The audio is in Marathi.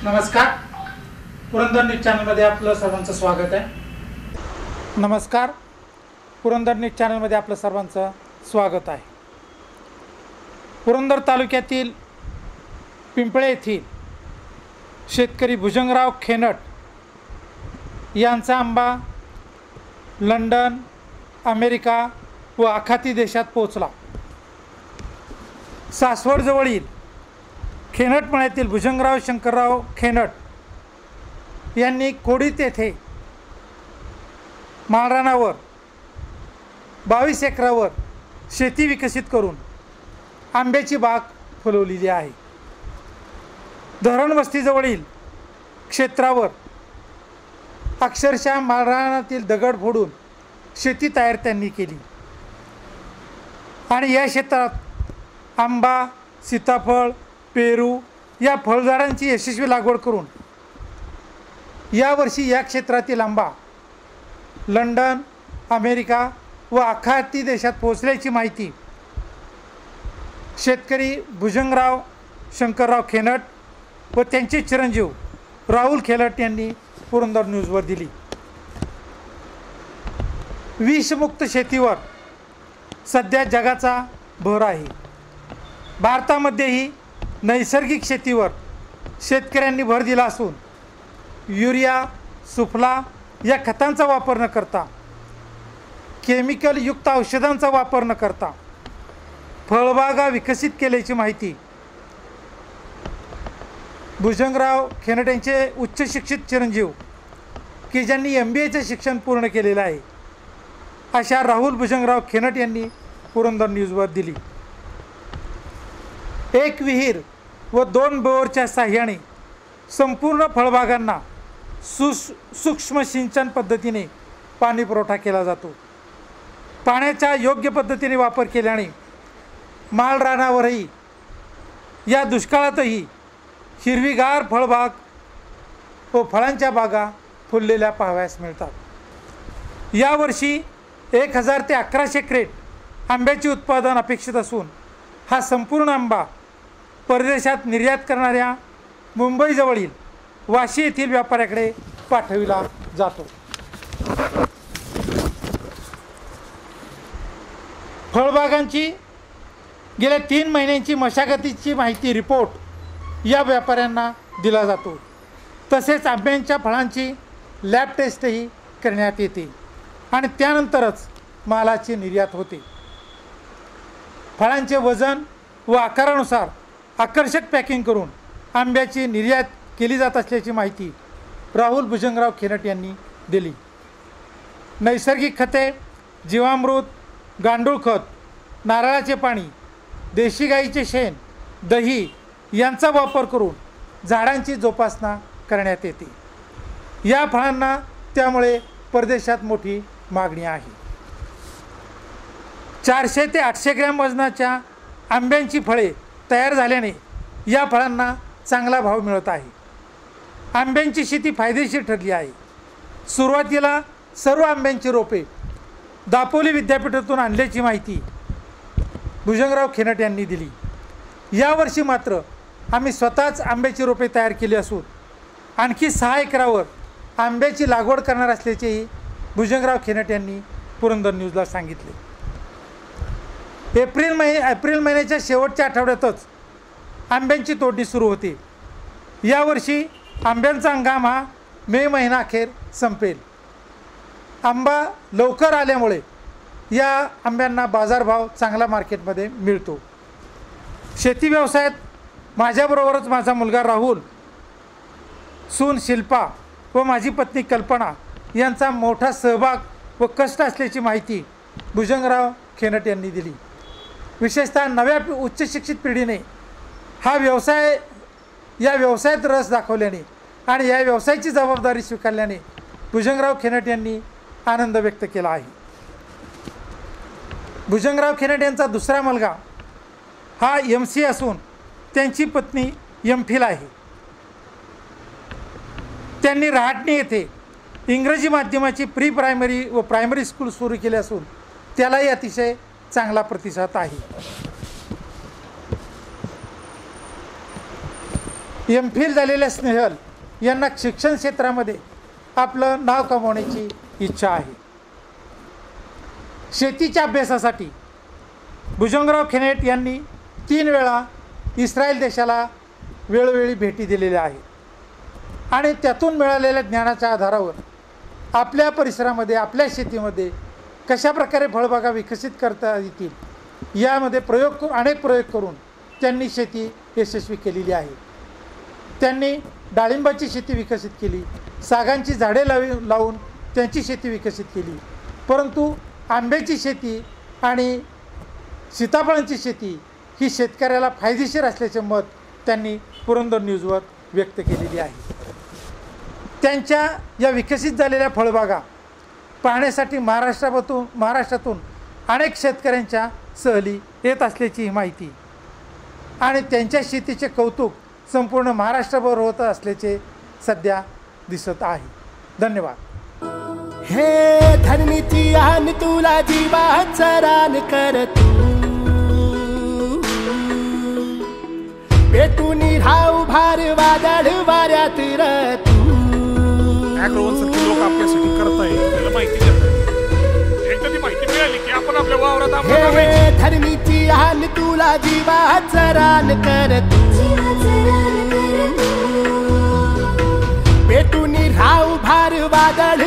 नमस्कार, पुरंदर न्यूज चॅनलमध्ये आपलं सर्वांचं स्वागत आहे। नमस्कार, पुरंदर न्यूज चॅनलमध्ये आपलं सर्वांचं स्वागत आहे। पुरंदर तालुक्यातील पिंपळे येथील शेतकरी भुजंगराव खेनट यांचा आंबा लंडन, अमेरिका व आखाती देशात पोहोचला। सासवडजवळील खेनट मळ्यातील भुजंगराव शंकरराव खेनट यांनी कोडीत येथे माळरानावर 22 एकरावर शेती विकसित करून आंब्याची बाग फुलवलेली आहे। धरण वस्तीजवळील क्षेत्रावर अक्षरशः माळरानातील दगड फोडून शेती तयार त्यांनी केली आणि या क्षेत्रात आंबा, सीताफळ, पेरू या फळझाडांची यशस्वी लागवड करून यावर्षी या क्षेत्रातील आंबा लंडन, अमेरिका व आखाती देशात पोहोचल्याची माहिती शेतकरी भुजंगराव शंकरराव खेनट व त्यांचे चिरंजीव राहुल खेनट यांनी पुरंदर न्यूजवर दिली। विषमुक्त शेतीवर सध्या जगाचा भर आहे। भारतामध्येही नैसर्गिक शेतीवर शेतकऱ्यांनी भर दिला असून युरिया, सुफला या खतांचा वापर न करता, केमिकल युक्त औषधांचा वापर न करता फळबागा विकसित केल्याची माहिती भुजंगराव खेनट यांचे उच्च शिक्षित चिरंजीव की ज्यांनी MBAचे शिक्षण पूर्ण केलेलं आहे अशा राहुल भुजंगराव खेनट यांनी पुरंदर न्यूजवर दिली। एक विहीर व 2 बोअरच्या साहाय्याने संपूर्ण फळबागांना सूक्ष्म सिंचन पद्धतीने पाणी पुरवठा केला जातो। पाण्याचा योग्य पद्धतीने वापर केल्याने माळरानावरही या दुष्काळातही हिरवीगार फळबाग व फळांच्या बागा फुललेल्या पाहावयास मिळतात। यावर्षी 1000 ते 1100 क्रेट आंब्याचे उत्पादन अपेक्षित असून हा संपूर्ण आंबा परदेशात निर्यात करणाऱ्या मुंबईजवळील वाशी येथील व्यापाऱ्याकडे पाठविला जातो। फळबागांची गेल्या 3 महिन्यांची मशागतीची माहिती रिपोर्ट या व्यापाऱ्यांना दिला जातो। तसेच आंब्यांच्या फळांची लॅब टेस्टही करण्यात येते आणि त्यानंतरच मालाची निर्यात होते। फळांचे वजन व आकारानुसार आकर्षक पॅकिंग करून आंब्याची निर्यात केली जात असल्याची माहिती राहुल भुजंगराव खेनट यांनी दिली। नैसर्गिक खते, जीवामृत, गांडूळ खत, नारळाचे पाणी, देशी गाईचे शेण, दही यांचा वापर करून झाडांची जोपासना करण्यात येते। या फळांना त्यामुळे परदेशात मोठी मागणी आहे। 400 ते 800 ग्रॅम वजनाच्या आंब्यांची फळे तयार झाल्याने या फळांना चांगला भाव मिळत आहे। आंब्यांची शेती फायदेशीर ठरली आहे। सुरुवातीला सर्व आंब्यांची रोपे दापोली विद्यापीठातून आणल्याची माहिती भुजंगराव खेनट यांनी दिली। यावर्षी मात्र आम्ही स्वतःच आंब्याची रोपे तयार केली असून आणखी 6 एकरावर आंब्याची लागवड करणार असल्याचेही भुजंगराव खेनट यांनी पुरंदर न्यूजला सांगितले। एप्रिल महिन्याच्या शेवटच्या आठवड्यातच आंब्यांची तोडणी सुरू होते। यावर्षी आंब्यांचा हंगाम हा मे महिना अखेर संपेल। आंबा लवकर आल्यामुळे या आंब्यांना बाजारभाव चांगला मार्केटमध्ये मिळतो। शेती व्यवसायात माझ्याबरोबरच माझा मुलगा राहुल, सून शिल्पा व माझी पत्नी कल्पना यांचा मोठा सहभाग व कष्ट असल्याची माहिती भुजंगराव खेनट यांनी दिली। विशेषतः नव्या उच्च शिक्षित पिढीने या व्यवसायात रस दाखवल्याने आणि या व्यवसायाची जबाबदारी स्वीकारल्याने भुजंगराव खेनट यांनी आनंद व्यक्त केला आहे। भुजंगराव खेनट यांचा दुसरा मुलगा हा MC असून त्यांची पत्नी MPhil आहे। त्यांनी रहाटणी येथे इंग्रजी माध्यमाची प्री प्रायमरी व प्रायमरी स्कूल सुरू केली असून त्यालाही अतिशय चांगला प्रतिसाद आहे। MPhil झालेल्या स्नेहल यांना शिक्षण क्षेत्रामध्ये आपलं नाव कमवण्याची इच्छा आहे. शेतीच्या अभ्यासासाठी भुजंगराव खेनेट यांनी 3 वेळा इस्रायल देशाला वेळोवेळी भेटी दिलेल्या आहेत आणि त्यातून मिळालेल्या ज्ञानाच्या आधारावर आपल्या परिसरामध्ये आपल्या शेतीमध्ये कशाप्रकारे फळबागा विकसित करता येतील यामध्ये अनेक प्रयोग करून त्यांनी शेती यशस्वी केलेली आहे. त्यांनी डाळिंबाची शेती विकसित केली, सागांची झाडे लावून त्यांची शेती विकसित केली, परंतु आंब्याची शेती आणि सीताफळांची शेती ही शेतकऱ्याला फायदेशीर असल्याचे मत त्यांनी पुरंदर न्यूजवर व्यक्त केलेली आहे. त्यांच्या या विकसित झालेल्या फळबागा पाहण्यासाठी महाराष्ट्रातून अनेक शेतकऱ्यांच्या सहली येत असल्याची माहिती आणि त्यांच्या शेतीचे कौतुक संपूर्ण महाराष्ट्रभर होत असल्याचे सध्या दिसत आहे. धन्यवाद. हे धरणीची आन तुला जीवाचा रान कर तू पेटून राहू भार वादळ वाऱ्यात तू लोक आपल्यासाठी करताय त्याला माहिती देतात. एकदा ती माहिती मिळाली की आपण आपल्या वावरात हे धरणीची आन तुला जीवाचा रान कर तू पेटून राहू भार वादळ